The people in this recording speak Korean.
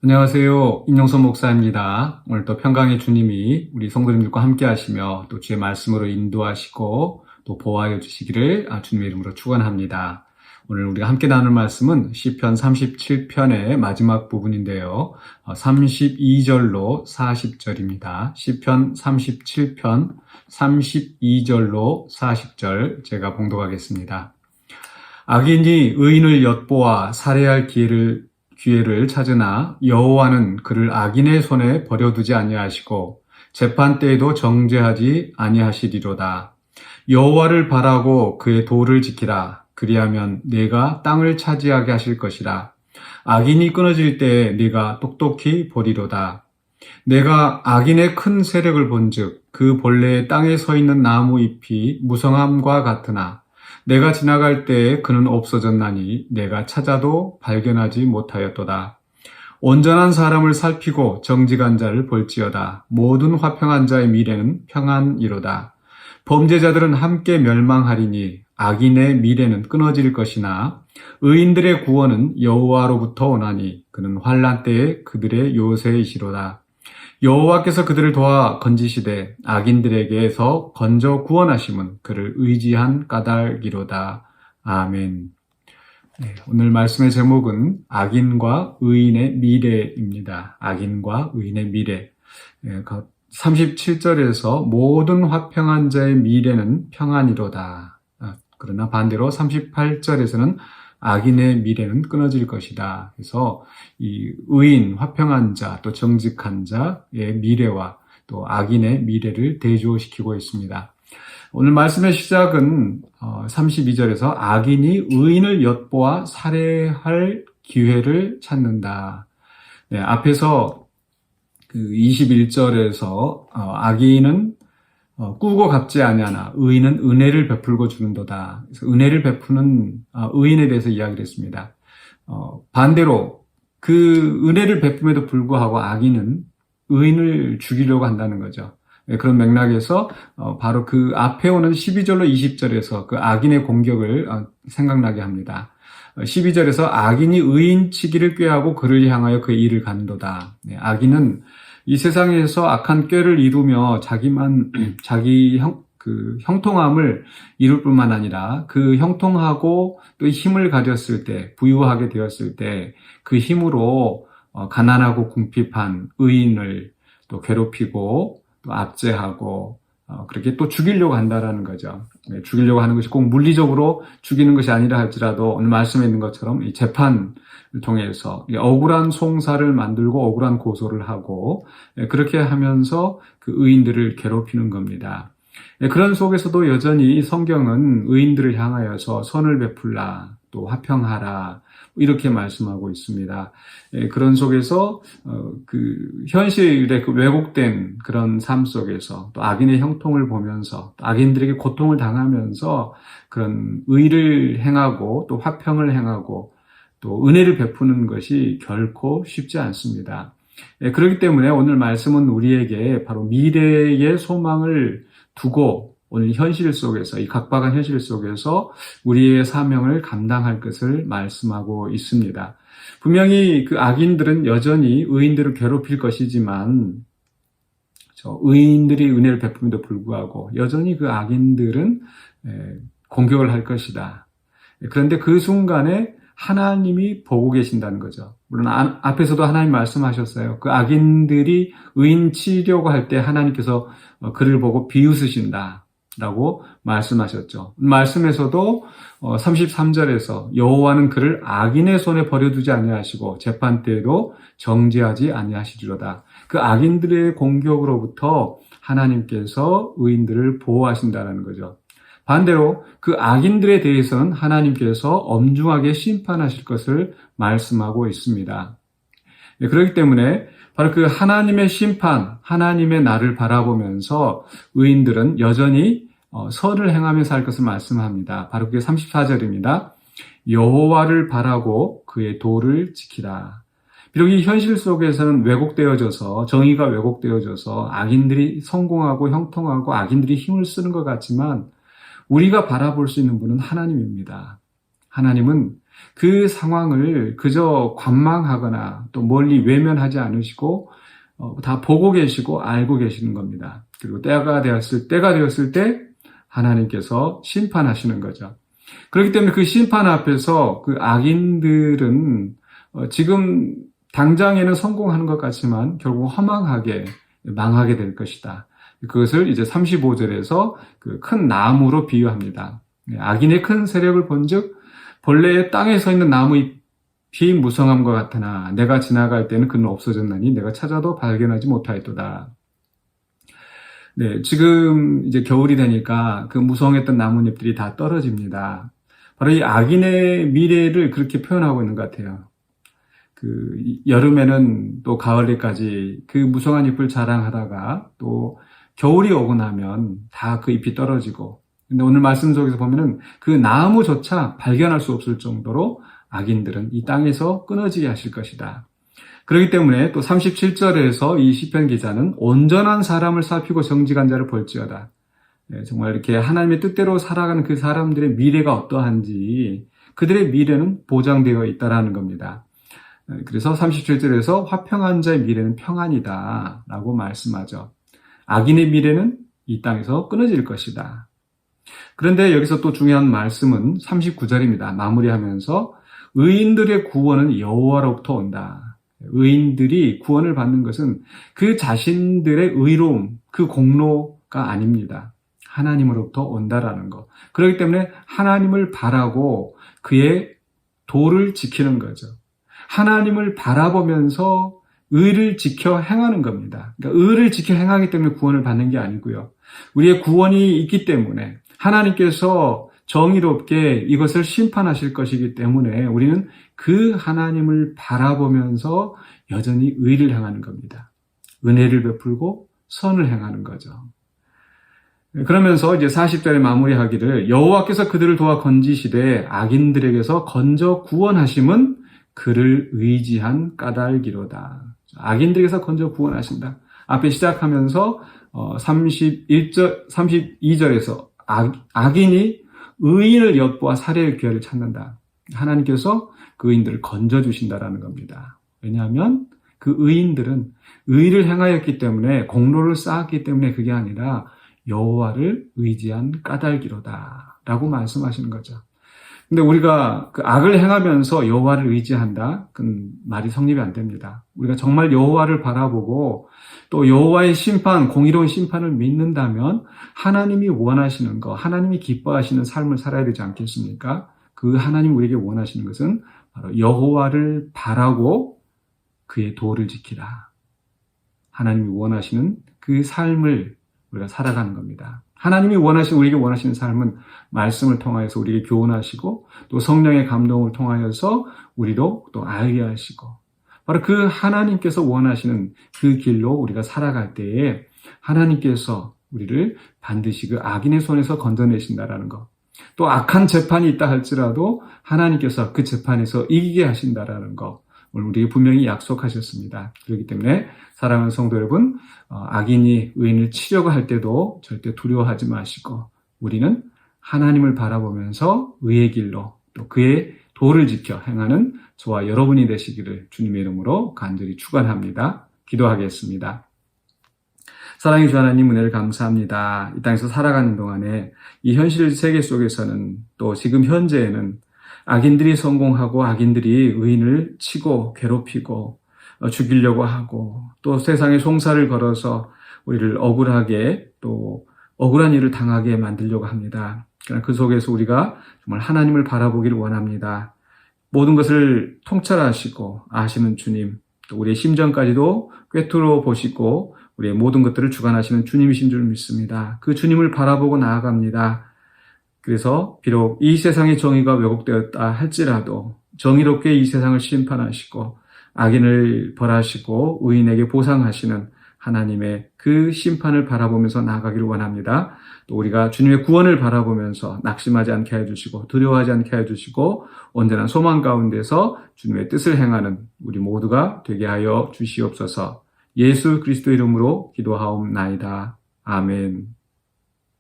안녕하세요. 임영선 목사입니다. 오늘 또 평강의 주님이 우리 성도님들과 함께 하시며 또 주의 말씀으로 인도하시고 또 보호하여 주시기를 주님의 이름으로 축원합니다. 오늘 우리가 함께 나눌 말씀은 시편 37편의 마지막 부분인데요. 32절로 40절입니다. 시편 37편 32절로 40절 제가 봉독하겠습니다. 악인이 의인을 엿보아 살해할 기회를 찾으나 여호와는 그를 악인의 손에 버려두지 아니하시고 재판 때에도 정죄하지 아니하시리로다. 여호와를 바라고 그의 도를 지키라. 그리하면 네가 땅을 차지하게 하실 것이라. 악인이 끊어질 때에 네가 똑똑히 보리로다. 내가 악인의 큰 세력을 본즉 그 본래 땅에 서 있는 나무 잎이 무성함과 같으나 내가 지나갈 때에 그는 없어졌나니 내가 찾아도 발견하지 못하였도다. 온전한 사람을 살피고 정직한 자를 볼지어다. 모든 화평한 자의 미래는 평안이로다. 범죄자들은 함께 멸망하리니 악인의 미래는 끊어질 것이나 의인들의 구원은 여호와로부터 오나니 그는 환난 때에 그들의 요새이시로다. 여호와께서 그들을 도와 건지시되 악인들에게서 건져 구원하심은 그를 의지한 까닭이로다. 아멘. 네, 오늘 말씀의 제목은 악인과 의인의 미래입니다. 악인과 의인의 미래. 37절에서 모든 화평한 자의 미래는 평안이로다. 그러나 반대로 38절에서는 악인의 미래는 끊어질 것이다. 그래서 이 의인, 화평한 자, 또 정직한 자의 미래와 또 악인의 미래를 대조시키고 있습니다. 오늘 말씀의 시작은 32절에서 악인이 의인을 엿보아 살해할 기회를 찾는다. 네, 앞에서 그 21절에서 악인은 꾸고 갚지 아니하나 의인은 은혜를 베풀고 주는도다. 그래서 은혜를 베푸는 의인에 대해서 이야기를 했습니다. 반대로 그 은혜를 베품에도 불구하고 악인은 의인을 죽이려고 한다는 거죠. 그런 맥락에서 바로 그 앞에 오는 12절로 20절에서 그 악인의 공격을 생각나게 합니다. 12절에서 악인이 의인 치기를 꾀하고 그를 향하여 그의 일을 간도다. 악인은 이 세상에서 악한 꾀를 이루며 자기 형통함을 이룰 뿐만 아니라 그 형통하고 또 힘을 가졌을 때, 부유하게 되었을 때 그 힘으로 가난하고 궁핍한 의인을 또 괴롭히고 또 압제하고 그렇게 또 죽이려고 한다라는 거죠. 죽이려고 하는 것이 꼭 물리적으로 죽이는 것이 아니라 할지라도 오늘 말씀에 있는 것처럼 이 재판을 통해서 억울한 송사를 만들고 억울한 고소를 하고 그렇게 하면서 그 의인들을 괴롭히는 겁니다. 그런 속에서도 여전히 성경은 의인들을 향하여서 선을 베풀라, 또 화평하라 이렇게 말씀하고 있습니다. 그런 속에서 그 현실의 그 왜곡된 그런 삶 속에서 또 악인의 형통을 보면서 또 악인들에게 고통을 당하면서 그런 의를 행하고 또 화평을 행하고 또 은혜를 베푸는 것이 결코 쉽지 않습니다. 그렇기 때문에 오늘 말씀은 우리에게 바로 미래의 소망을 두고 오늘 현실 속에서, 이 각박한 현실 속에서 우리의 사명을 감당할 것을 말씀하고 있습니다. 분명히 그 악인들은 여전히 의인들을 괴롭힐 것이지만, 의인들이 은혜를 베품에도 불구하고 여전히 그 악인들은 공격을 할 것이다. 그런데 그 순간에 하나님이 보고 계신다는 거죠. 물론 앞에서도 하나님 말씀하셨어요. 그 악인들이 의인 치려고 할 때 하나님께서 그를 보고 비웃으신다 라고 말씀하셨죠. 말씀에서도 33절에서 여호와는 그를 악인의 손에 버려두지 아니하시고 재판 때에도 정죄하지 아니하시리로다. 그 악인들의 공격으로부터 하나님께서 의인들을 보호하신다는 거죠. 반대로 그 악인들에 대해서는 하나님께서 엄중하게 심판하실 것을 말씀하고 있습니다. 그렇기 때문에 바로 그 하나님의 심판, 하나님의 날을 바라보면서 의인들은 여전히 선을 행하며 살 것을 말씀합니다. 바로 그게 34절입니다. 여호와를 바라고 그의 도를 지키라. 비록 이 현실 속에서는 왜곡되어져서, 정의가 왜곡되어져서 악인들이 성공하고 형통하고 악인들이 힘을 쓰는 것 같지만 우리가 바라볼 수 있는 분은 하나님입니다. 하나님은 그 상황을 그저 관망하거나 또 멀리 외면하지 않으시고 다 보고 계시고 알고 계시는 겁니다. 그리고 때가 되었을 때 하나님께서 심판하시는 거죠. 그렇기 때문에 그 심판 앞에서 그 악인들은 지금 당장에는 성공하는 것 같지만 결국 허망하게 망하게 될 것이다. 그것을 이제 35절에서 그 큰 나무로 비유합니다. 악인의 큰 세력을 본즉 본래 땅에 서 있는 나무 잎이 무성함과 같으나 내가 지나갈 때는 그는 없어졌나니 내가 찾아도 발견하지 못하였도다. 네, 지금 이제 겨울이 되니까 그 무성했던 나뭇잎들이 다 떨어집니다. 바로 이 악인의 미래를 그렇게 표현하고 있는 것 같아요. 그 여름에는 또 가을에까지 그 무성한 잎을 자랑하다가 또 겨울이 오고 나면 다 그 잎이 떨어지고, 근데 오늘 말씀 속에서 보면은 그 나무조차 발견할 수 없을 정도로 악인들은 이 땅에서 끊어지게 하실 것이다. 그렇기 때문에 또 37절에서 이 시편 기자는 온전한 사람을 살피고 정직한 자를 볼지어다. 정말 이렇게 하나님의 뜻대로 살아가는 그 사람들의 미래가 어떠한지 그들의 미래는 보장되어 있다라는 겁니다. 그래서 37절에서 화평한 자의 미래는 평안이다 라고 말씀하죠. 악인의 미래는 이 땅에서 끊어질 것이다. 그런데 여기서 또 중요한 말씀은 39절입니다. 마무리하면서 의인들의 구원은 여호와로부터 온다. 의인들이 구원을 받는 것은 그 자신들의 의로움, 그 공로가 아닙니다. 하나님으로부터 온다라는 것. 그렇기 때문에 하나님을 바라고 그의 도를 지키는 거죠. 하나님을 바라보면서 의를 지켜 행하는 겁니다. 그러니까 의를 지켜 행하기 때문에 구원을 받는 게 아니고요. 우리의 구원이 있기 때문에 하나님께서 정의롭게 이것을 심판하실 것이기 때문에 우리는 그 하나님을 바라보면서 여전히 의를 행하는 겁니다. 은혜를 베풀고 선을 행하는 거죠. 그러면서 이제 40절에 마무리하기를 여호와께서 그들을 도와 건지시되 악인들에게서 건져 구원하심은 그를 의지한 까닭이로다. 악인들에게서 건져 구원하신다. 앞에 시작하면서 32절에서 악인이 의인을 엿보아 살해의 기회를 찾는다. 하나님께서 그 의인들을 건져주신다라는 겁니다. 왜냐하면 그 의인들은 의를 행하였기 때문에 공로를 쌓았기 때문에 그게 아니라 여호와를 의지한 까닭이로다 라고 말씀하시는 거죠. 근데 우리가 그 악을 행하면서 여호와를 의지한다? 그건 말이 성립이 안 됩니다. 우리가 정말 여호와를 바라보고 또 여호와의 심판, 공의로운 심판을 믿는다면 하나님이 원하시는 것, 하나님이 기뻐하시는 삶을 살아야 되지 않겠습니까? 그 하나님 우리에게 원하시는 것은 바로 여호와를 바라고 그의 도를 지키라. 하나님이 원하시는 그 삶을 우리가 살아가는 겁니다. 하나님이 우리에게 원하시는 삶은 말씀을 통하여서 우리에게 교훈하시고 또 성령의 감동을 통하여서 우리도 또 알게 하시고 바로 그 하나님께서 원하시는 그 길로 우리가 살아갈 때에 하나님께서 우리를 반드시 그 악인의 손에서 건져내신다라는 것. 또 악한 재판이 있다 할지라도 하나님께서 그 재판에서 이기게 하신다라는 것. 오늘 우리에게 분명히 약속하셨습니다. 그렇기 때문에 사랑하는 성도 여러분, 악인이 의인을 치려고 할 때도 절대 두려워하지 마시고 우리는 하나님을 바라보면서 의의 길로 또 그의 도를 지켜 행하는 저와 여러분이 되시기를 주님의 이름으로 간절히 축원합니다. 기도하겠습니다. 사랑의 주 하나님 은혜를 감사합니다. 이 땅에서 살아가는 동안에 이 현실 세계 속에서는 또 지금 현재에는 악인들이 성공하고 악인들이 의인을 치고 괴롭히고 죽이려고 하고 또 세상에 송사를 걸어서 우리를 억울하게 또 억울한 일을 당하게 만들려고 합니다. 그러나 그 속에서 우리가 정말 하나님을 바라보기를 원합니다. 모든 것을 통찰하시고 아시는 주님, 또 우리의 심정까지도 꿰뚫어 보시고 우리의 모든 것들을 주관하시는 주님이신 줄 믿습니다. 그 주님을 바라보고 나아갑니다. 그래서 비록 이 세상의 정의가 왜곡되었다 할지라도 정의롭게 이 세상을 심판하시고 악인을 벌하시고 의인에게 보상하시는 하나님의 그 심판을 바라보면서 나아가기를 원합니다. 또 우리가 주님의 구원을 바라보면서 낙심하지 않게 해주시고 두려워하지 않게 해주시고 온전한 소망 가운데서 주님의 뜻을 행하는 우리 모두가 되게 하여 주시옵소서. 예수 그리스도 이름으로 기도하옵나이다. 아멘.